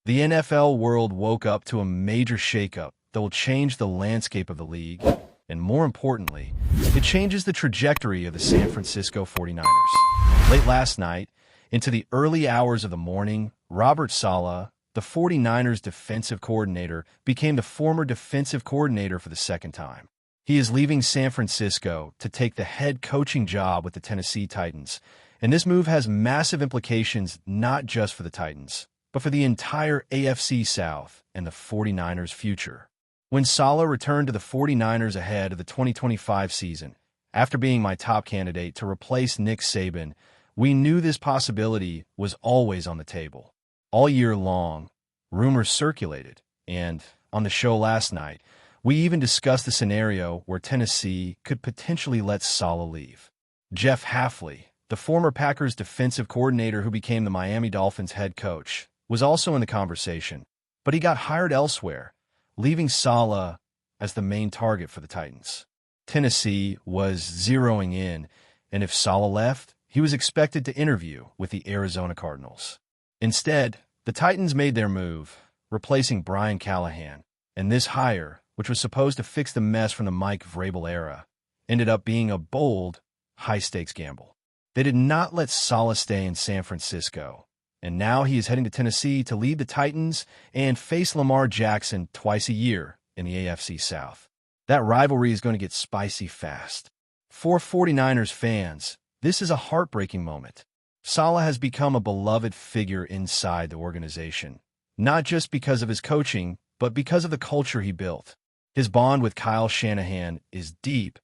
The NFL world woke up to a major shakeup that will change the landscape of the league, and more importantly, it changes the trajectory of the San Francisco 49ers. Late last night, into the early hours of the morning, Robert Saleh, the 49ers defensive coordinator, became the former defensive coordinator for the second time. He is leaving San Francisco to take the head coaching job with the Tennessee Titans, and this move has massive implications not just for the Titans, but for the entire AFC South and the 49ers' future. When Saleh returned to the 49ers ahead of the 2025 season, after being my top candidate to replace Nick Saban, we knew this possibility was always on the table. All year long, rumors circulated, and on the show last night, we even discussed the scenario where Tennessee could potentially let Saleh leave. Jeff Hafley, the former Packers defensive coordinator who became the Miami Dolphins head coach, was also in the conversation, but he got hired elsewhere, leaving Saleh as the main target for the Titans. Tennessee was zeroing in, and if Saleh left, he was expected to interview with the Arizona Cardinals. Instead, the Titans made their move, replacing Brian Callahan, and this hire, which was supposed to fix the mess from the Mike Vrabel era, ended up being a bold, high-stakes gamble. They did not let Saleh stay in San Francisco, and now he is heading to Tennessee to lead the Titans and face Lamar Jackson twice a year in the AFC South. That rivalry is going to get spicy fast. For 49ers fans, this is a heartbreaking moment. Saleh has become a beloved figure inside the organization, not just because of his coaching, but because of the culture he built. His bond with Kyle Shanahan is deep,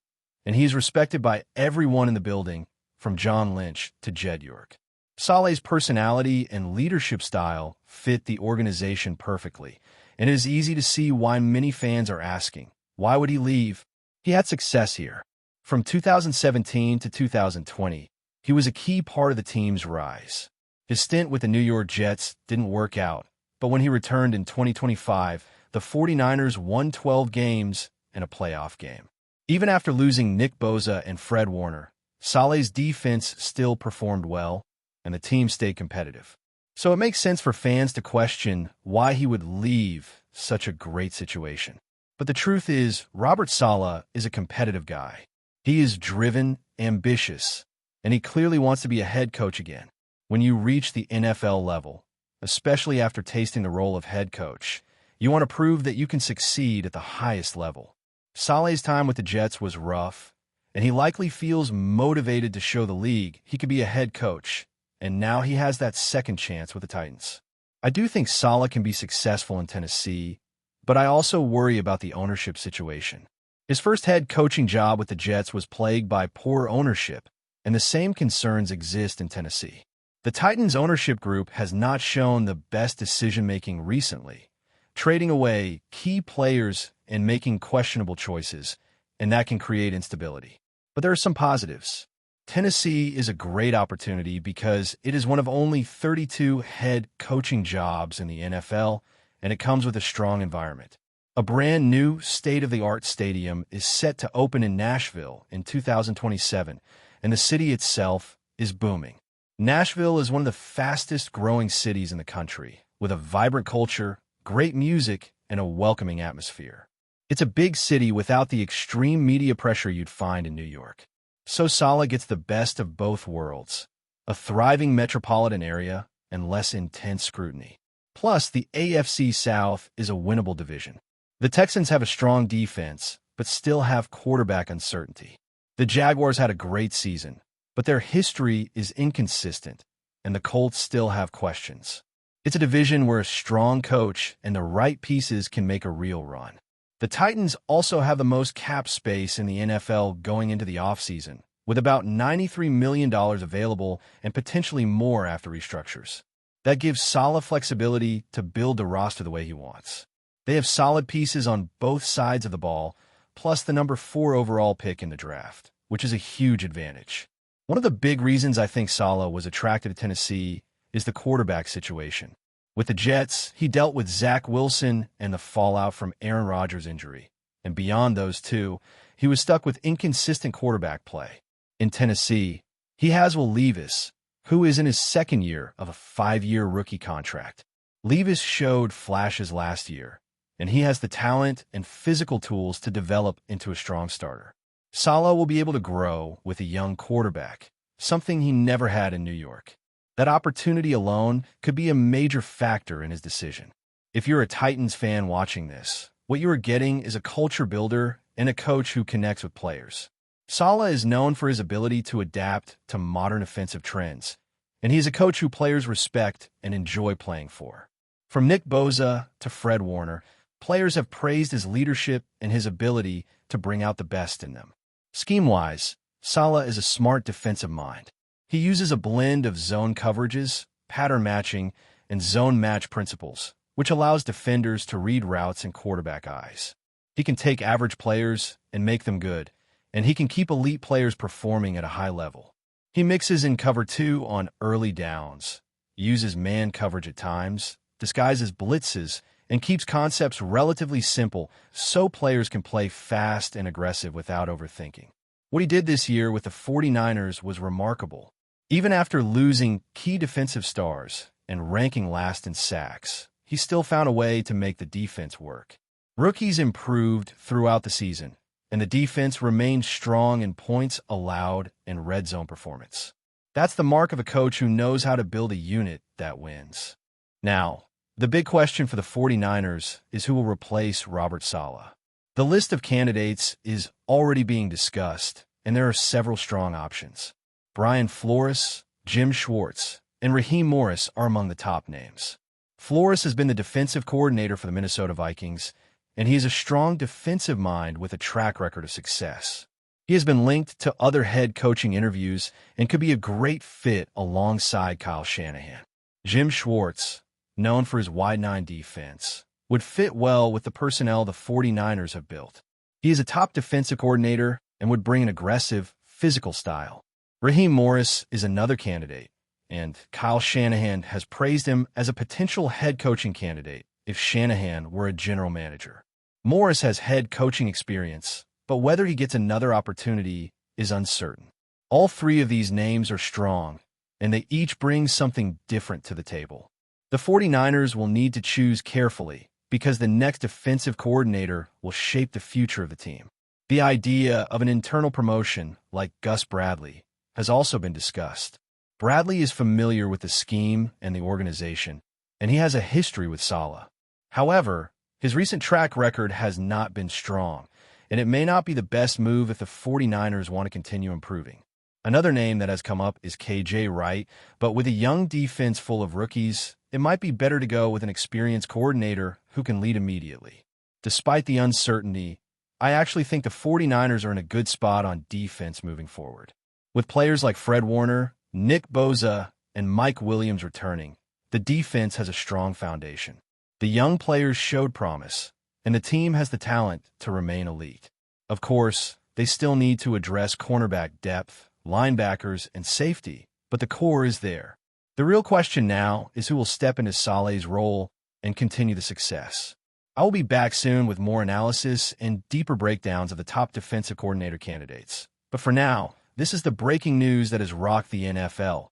and he is respected by everyone in the building, from John Lynch to Jed York. Saleh's personality and leadership style fit the organization perfectly, and it is easy to see why many fans are asking, why would he leave? He had success here. From 2017 to 2020, he was a key part of the team's rise. His stint with the New York Jets didn't work out, but when he returned in 2025, the 49ers won 12 games and a playoff game. Even after losing Nick Bosa and Fred Warner, Saleh's defense still performed well, and the team stayed competitive. So it makes sense for fans to question why he would leave such a great situation. But the truth is, Robert Saleh is a competitive guy. He is driven, ambitious, and he clearly wants to be a head coach again. When you reach the NFL level, especially after tasting the role of head coach, you want to prove that you can succeed at the highest level. Saleh's time with the Jets was rough, and he likely feels motivated to show the league he could be a head coach, and now he has that second chance with the Titans. I do think Saleh can be successful in Tennessee, but I also worry about the ownership situation. His first head coaching job with the Jets was plagued by poor ownership, and the same concerns exist in Tennessee. The Titans' ownership group has not shown the best decision-making recently, trading away key players and making questionable choices, and that can create instability. But there are some positives. Tennessee is a great opportunity because it is one of only 32 head coaching jobs in the NFL, and it comes with a strong environment. A brand new state-of-the-art stadium is set to open in Nashville in 2027, and the city itself is booming. Nashville is one of the fastest-growing cities in the country, with a vibrant culture, great music, and a welcoming atmosphere. It's a big city without the extreme media pressure you'd find in New York. So Saleh gets the best of both worlds, a thriving metropolitan area and less intense scrutiny. Plus, the AFC South is a winnable division. The Texans have a strong defense, but still have quarterback uncertainty. The Jaguars had a great season, but their history is inconsistent, and the Colts still have questions. It's a division where a strong coach and the right pieces can make a real run. The Titans also have the most cap space in the NFL going into the offseason, with about $93 million available and potentially more after restructures. That gives Saleh flexibility to build the roster the way he wants. They have solid pieces on both sides of the ball, plus the number 4 overall pick in the draft, which is a huge advantage. One of the big reasons I think Saleh was attracted to Tennessee is the quarterback situation. With the Jets, he dealt with Zach Wilson and the fallout from Aaron Rodgers' injury. And beyond those two, he was stuck with inconsistent quarterback play. In Tennessee, he has Will Levis, who is in his second year of a 5-year rookie contract. Levis showed flashes last year, and he has the talent and physical tools to develop into a strong starter. Saleh will be able to grow with a young quarterback, something he never had in New York. That opportunity alone could be a major factor in his decision. If you're a Titans fan watching this, what you are getting is a culture builder and a coach who connects with players. Saleh is known for his ability to adapt to modern offensive trends, and he's a coach who players respect and enjoy playing for. From Nick Bosa to Fred Warner, players have praised his leadership and his ability to bring out the best in them. Scheme-wise, Saleh is a smart defensive mind. He uses a blend of zone coverages, pattern matching, and zone match principles, which allows defenders to read routes in quarterback eyes. He can take average players and make them good, and he can keep elite players performing at a high level. He mixes in cover 2 on early downs, uses man coverage at times, disguises blitzes, and keeps concepts relatively simple so players can play fast and aggressive without overthinking. What he did this year with the 49ers was remarkable. Even after losing key defensive stars and ranking last in sacks, he still found a way to make the defense work. Rookies improved throughout the season, and the defense remained strong in points allowed and red zone performance. That's the mark of a coach who knows how to build a unit that wins. Now, the big question for the 49ers is who will replace Robert Saleh. The list of candidates is already being discussed, and there are several strong options. Brian Flores, Jim Schwartz, and Raheem Morris are among the top names. Flores has been the defensive coordinator for the Minnesota Vikings, and he is a strong defensive mind with a track record of success. He has been linked to other head coaching interviews and could be a great fit alongside Kyle Shanahan. Jim Schwartz, known for his wide nine defense, would fit well with the personnel the 49ers have built. He is a top defensive coordinator and would bring an aggressive, physical style. Raheem Morris is another candidate, and Kyle Shanahan has praised him as a potential head coaching candidate if Shanahan were a general manager. Morris has head coaching experience, but whether he gets another opportunity is uncertain. All three of these names are strong, and they each bring something different to the table. The 49ers will need to choose carefully because the next defensive coordinator will shape the future of the team. The idea of an internal promotion like Gus Bradley has also been discussed. Bradley is familiar with the scheme and the organization, and he has a history with Saleh. However, his recent track record has not been strong, and it may not be the best move if the 49ers want to continue improving. Another name that has come up is KJ Wright, but with a young defense full of rookies, it might be better to go with an experienced coordinator who can lead immediately. Despite the uncertainty, I actually think the 49ers are in a good spot on defense moving forward. With players like Fred Warner, Nick Bosa, and Mike Williams returning, the defense has a strong foundation. The young players showed promise, and the team has the talent to remain elite. Of course, they still need to address cornerback depth, linebackers, and safety, but the core is there. The real question now is who will step into Saleh's role and continue the success. I will be back soon with more analysis and deeper breakdowns of the top defensive coordinator candidates. But for now, this is the breaking news that has rocked the NFL.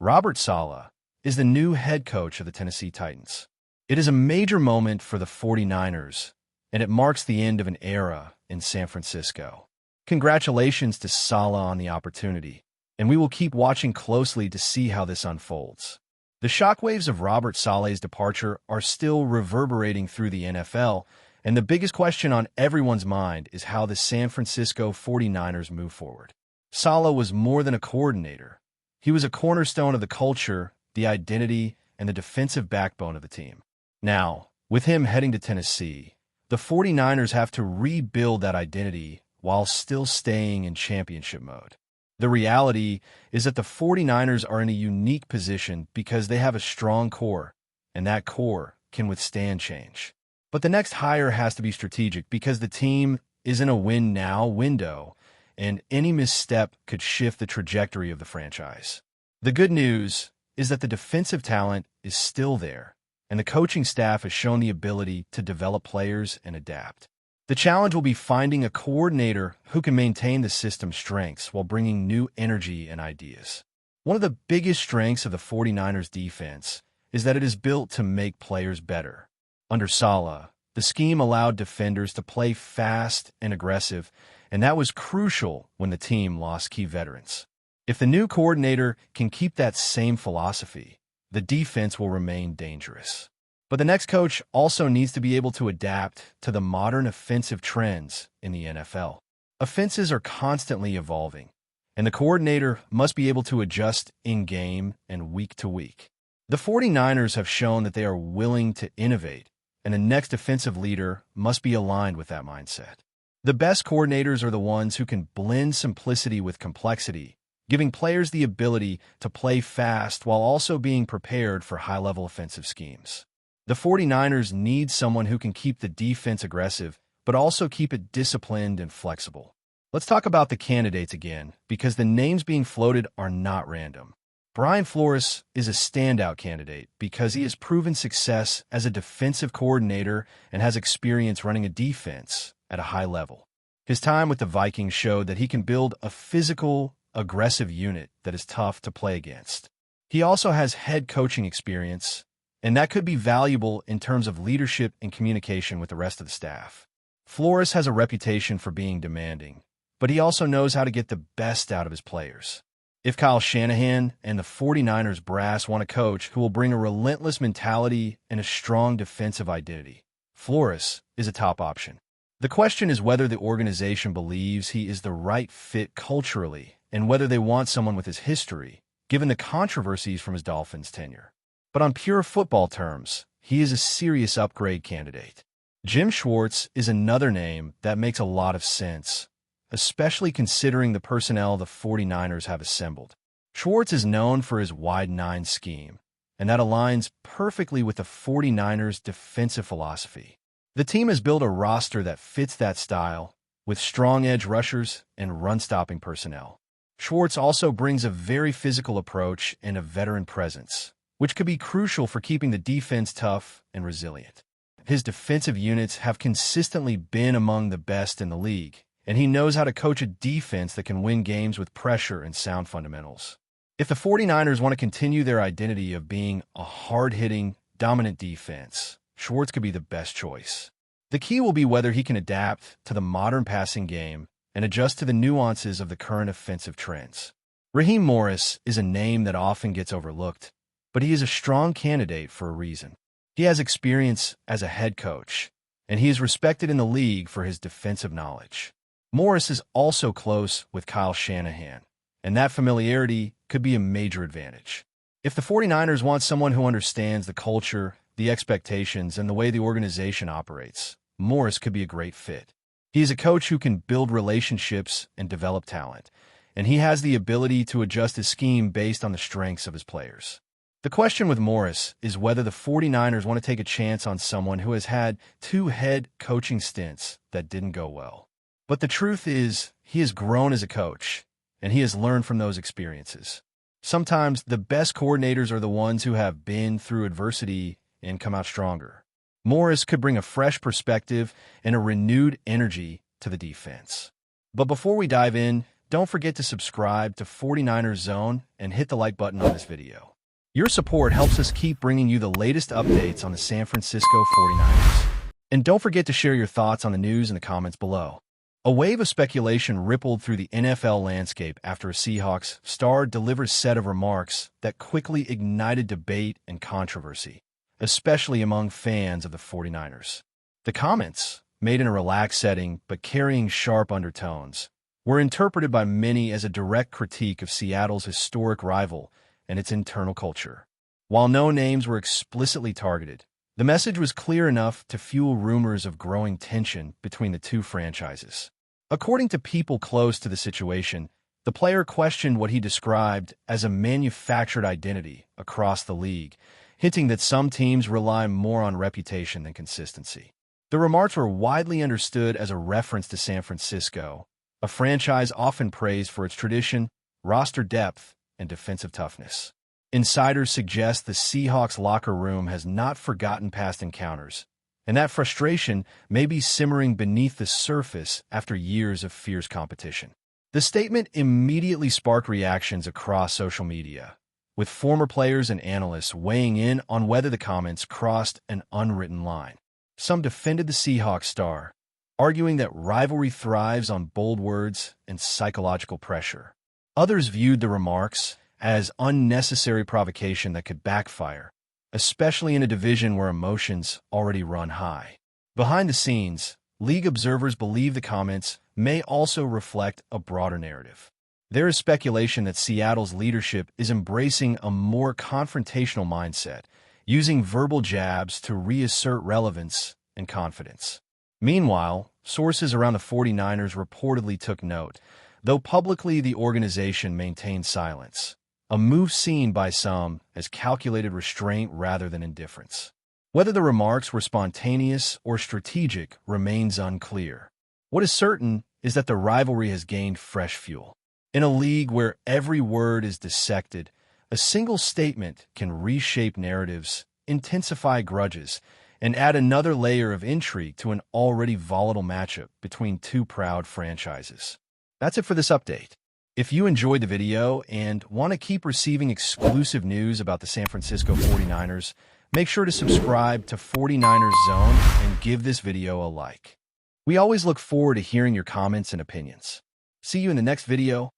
Robert Saleh is the new head coach of the Tennessee Titans. It is a major moment for the 49ers, and it marks the end of an era in San Francisco. Congratulations to Saleh on the opportunity, and we will keep watching closely to see how this unfolds. The shockwaves of Robert Saleh's departure are still reverberating through the NFL, and the biggest question on everyone's mind is how the San Francisco 49ers move forward. Saleh was more than a coordinator. He was a cornerstone of the culture, the identity, and the defensive backbone of the team. Now, with him heading to Tennessee, the 49ers have to rebuild that identity while still staying in championship mode. The reality is that the 49ers are in a unique position because they have a strong core, and that core can withstand change. But the next hire has to be strategic because the team is in a win-now window, and any misstep could shift the trajectory of the franchise. The good news is that the defensive talent is still there, and the coaching staff has shown the ability to develop players and adapt. The challenge will be finding a coordinator who can maintain the system's strengths while bringing new energy and ideas. One of the biggest strengths of the 49ers defense is that it is built to make players better. Under Saleh, the scheme allowed defenders to play fast and aggressive, and that was crucial when the team lost key veterans. If the new coordinator can keep that same philosophy, the defense will remain dangerous. But the next coach also needs to be able to adapt to the modern offensive trends in the NFL. Offenses are constantly evolving, and the coordinator must be able to adjust in-game and week to week. The 49ers have shown that they are willing to innovate, and the next offensive leader must be aligned with that mindset. The best coordinators are the ones who can blend simplicity with complexity, giving players the ability to play fast while also being prepared for high-level offensive schemes. The 49ers need someone who can keep the defense aggressive, but also keep it disciplined and flexible. Let's talk about the candidates again, because the names being floated are not random. Brian Flores is a standout candidate because he has proven success as a defensive coordinator and has experience running a defense at a high level. His time with the Vikings showed that he can build a physical, aggressive unit that is tough to play against. He also has head coaching experience, and that could be valuable in terms of leadership and communication with the rest of the staff. Flores has a reputation for being demanding, but he also knows how to get the best out of his players. If Kyle Shanahan and the 49ers brass want a coach who will bring a relentless mentality and a strong defensive identity, Flores is a top option. The question is whether the organization believes he is the right fit culturally and whether they want someone with his history, given the controversies from his Dolphins tenure. But on pure football terms, he is a serious upgrade candidate. Jim Schwartz is another name that makes a lot of sense, especially considering the personnel the 49ers have assembled. Schwartz is known for his wide nine scheme, and that aligns perfectly with the 49ers' defensive philosophy. The team has built a roster that fits that style, with strong edge rushers and run-stopping personnel. Schwartz also brings a very physical approach and a veteran presence, which could be crucial for keeping the defense tough and resilient. His defensive units have consistently been among the best in the league, and he knows how to coach a defense that can win games with pressure and sound fundamentals. If the 49ers want to continue their identity of being a hard-hitting, dominant defense, Schwartz could be the best choice. The key will be whether he can adapt to the modern passing game and adjust to the nuances of the current offensive trends. Raheem Morris is a name that often gets overlooked, but he is a strong candidate for a reason. He has experience as a head coach, and he is respected in the league for his defensive knowledge. Morris is also close with Kyle Shanahan, and that familiarity could be a major advantage. If the 49ers want someone who understands the culture, the expectations, and the way the organization operates, Morris could be a great fit. He is a coach who can build relationships and develop talent, and he has the ability to adjust his scheme based on the strengths of his players. The question with Morris is whether the 49ers want to take a chance on someone who has had 2 head coaching stints that didn't go well. But the truth is, he has grown as a coach, and he has learned from those experiences. Sometimes the best coordinators are the ones who have been through adversity and come out stronger. Morris could bring a fresh perspective and a renewed energy to the defense. But before we dive in, don't forget to subscribe to 49ers Zone and hit the like button on this video. Your support helps us keep bringing you the latest updates on the San Francisco 49ers. And don't forget to share your thoughts on the news in the comments below. A wave of speculation rippled through the NFL landscape after a Seahawks star delivered a set of remarks that quickly ignited debate and controversy, especially among fans of the 49ers. The comments, made in a relaxed setting but carrying sharp undertones, were interpreted by many as a direct critique of Seattle's historic rival and its internal culture. While no names were explicitly targeted, the message was clear enough to fuel rumors of growing tension between the two franchises. According to people close to the situation, the player questioned what he described as a manufactured identity across the league, hinting that some teams rely more on reputation than consistency. The remarks were widely understood as a reference to San Francisco, a franchise often praised for its tradition, roster depth, and defensive toughness. Insiders suggest the Seahawks locker room has not forgotten past encounters, and that frustration may be simmering beneath the surface after years of fierce competition. The statement immediately sparked reactions across social media, with former players and analysts weighing in on whether the comments crossed an unwritten line. Some defended the Seahawks star, arguing that rivalry thrives on bold words and psychological pressure. Others viewed the remarks as unnecessary provocation that could backfire, especially in a division where emotions already run high. Behind the scenes, league observers believe the comments may also reflect a broader narrative. There is speculation that Seattle's leadership is embracing a more confrontational mindset, using verbal jabs to reassert relevance and confidence. Meanwhile, sources around the 49ers reportedly took note, though publicly the organization maintained silence, a move seen by some as calculated restraint rather than indifference. Whether the remarks were spontaneous or strategic remains unclear. What is certain is that the rivalry has gained fresh fuel. In a league where every word is dissected, a single statement can reshape narratives, intensify grudges, and add another layer of intrigue to an already volatile matchup between two proud franchises. That's it for this update. If you enjoyed the video and want to keep receiving exclusive news about the San Francisco 49ers, make sure to subscribe to 49ers Zone and give this video a like. We always look forward to hearing your comments and opinions. See you in the next video.